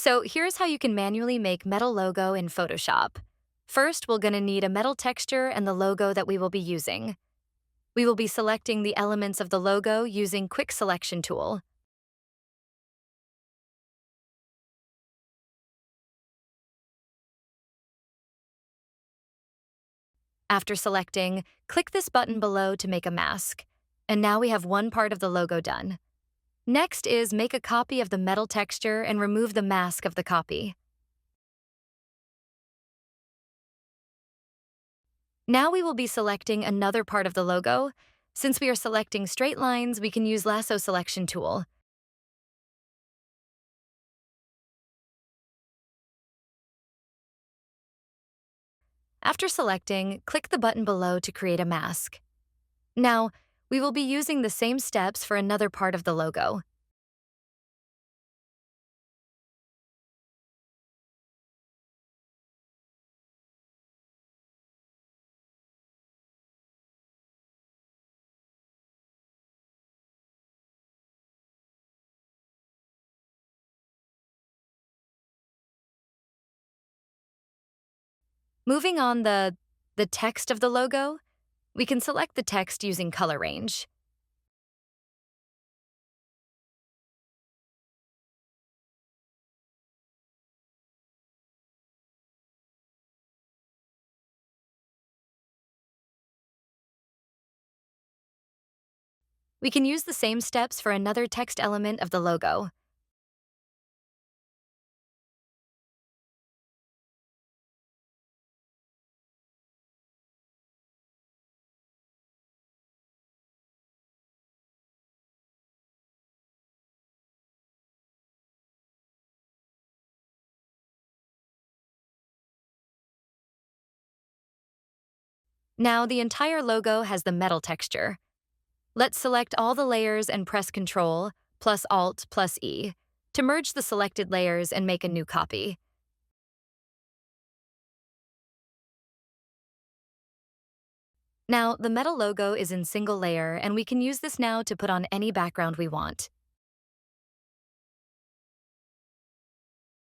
So here's how you can manually make metal logo in Photoshop. First, we're going to need a metal texture and the logo that we will be using. We will be selecting the elements of the logo using Quick Selection tool. After selecting, click this button below to make a mask. And now we have one part of the logo done. Next is make a copy of the metal texture and remove the mask of the copy. Now we will be selecting another part of the logo. Since we are selecting straight lines, we can use Lasso Selection tool. After selecting, click the button below to create a mask. Now, we will be using the same steps for another part of the logo. Moving on the text of the logo, we can select the text using color range. We can use the same steps for another text element of the logo. Now the entire logo has the metal texture. Let's select all the layers and press Ctrl plus Alt plus E to merge the selected layers and make a new copy. Now, the metal logo is in single layer, and we can use this now to put on any background we want.